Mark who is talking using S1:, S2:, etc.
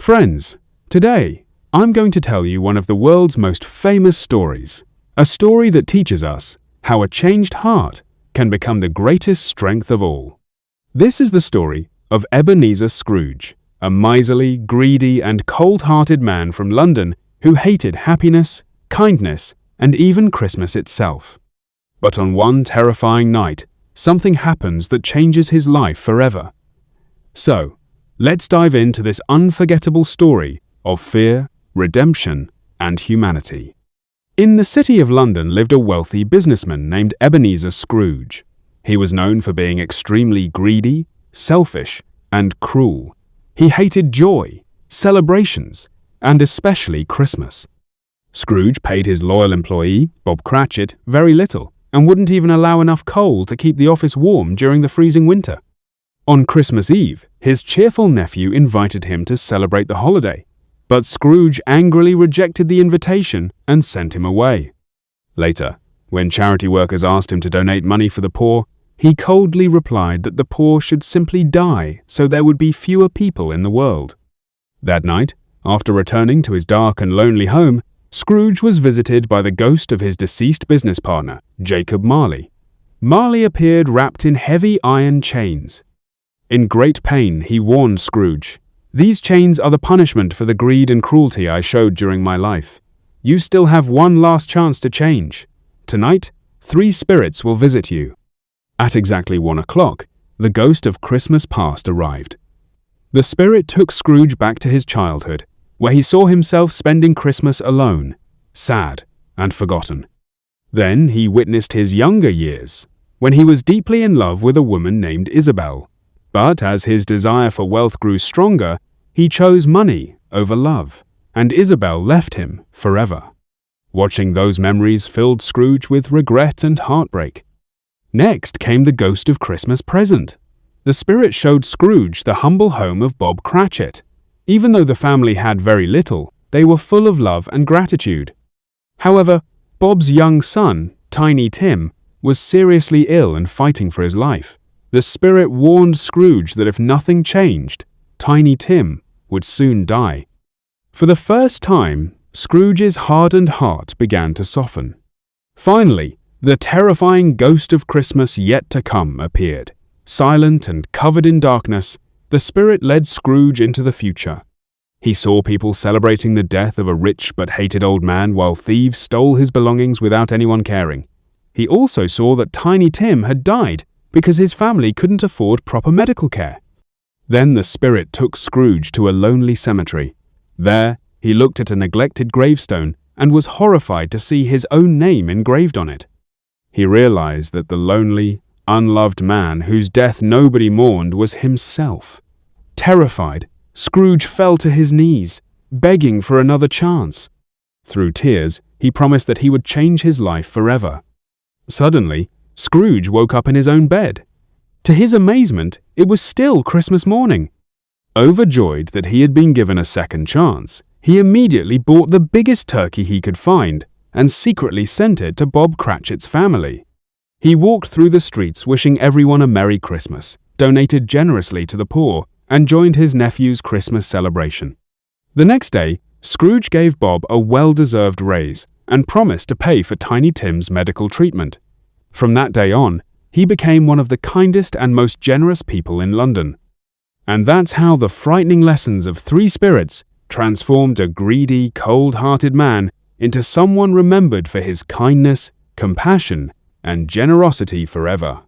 S1: Friends, today I'm going to tell you one of the world's most famous stories, a story that teaches us how a changed heart can become the greatest strength of all. This is the story of Ebenezer Scrooge, a miserly, greedy, and cold-hearted man from London who hated happiness, kindness, and even Christmas itself. But on one terrifying night, something happens that changes his life forever. So, let's dive into this unforgettable story of fear, redemption, and humanity. In the city of London lived a wealthy businessman named Ebenezer Scrooge. He was known for being extremely greedy, selfish, and cruel. He hated joy, celebrations, and especially Christmas. Scrooge paid his loyal employee, Bob Cratchit, very little and wouldn't even allow enough coal to keep the office warm during the freezing winter. On Christmas Eve, his cheerful nephew invited him to celebrate the holiday, but Scrooge angrily rejected the invitation and sent him away. Later, when charity workers asked him to donate money for the poor, he coldly replied that the poor should simply die so there would be fewer people in the world. That night, after returning to his dark and lonely home, Scrooge was visited by the ghost of his deceased business partner, Jacob Marley. Marley appeared wrapped in heavy iron chains. In great pain, he warned Scrooge, "These chains are the punishment for the greed and cruelty I showed during my life. You still have one last chance to change. Tonight, 3 spirits will visit you." At exactly 1 o'clock, the ghost of Christmas past arrived. The spirit took Scrooge back to his childhood, where he saw himself spending Christmas alone, sad and forgotten. Then he witnessed his younger years, when he was deeply in love with a woman named Isabel. But as his desire for wealth grew stronger, he chose money over love, and Isabel left him forever. Watching those memories filled Scrooge with regret and heartbreak. Next came the ghost of Christmas present. The spirit showed Scrooge the humble home of Bob Cratchit. Even though the family had very little, they were full of love and gratitude. However, Bob's young son, Tiny Tim, was seriously ill and fighting for his life. The spirit warned Scrooge that if nothing changed, Tiny Tim would soon die. For the first time, Scrooge's hardened heart began to soften. Finally, the terrifying ghost of Christmas yet to come appeared. Silent and covered in darkness, the spirit led Scrooge into the future. He saw people celebrating the death of a rich but hated old man while thieves stole his belongings without anyone caring. He also saw that Tiny Tim had died because his family couldn't afford proper medical care. Then the spirit took Scrooge to a lonely cemetery. There, he looked at a neglected gravestone and was horrified to see his own name engraved on it. He realized that the lonely, unloved man whose death nobody mourned was himself. Terrified, Scrooge fell to his knees, begging for another chance. Through tears, he promised that he would change his life forever. Suddenly, Scrooge woke up in his own bed. To his amazement, it was still Christmas morning. Overjoyed that he had been given a second chance, he immediately bought the biggest turkey he could find and secretly sent it to Bob Cratchit's family. He walked through the streets wishing everyone a Merry Christmas, donated generously to the poor, and joined his nephew's Christmas celebration. The next day, Scrooge gave Bob a well-deserved raise and promised to pay for Tiny Tim's medical treatment. From that day on, he became one of the kindest and most generous people in London. And that's how the frightening lessons of 3 spirits transformed a greedy, cold-hearted man into someone remembered for his kindness, compassion, and generosity forever.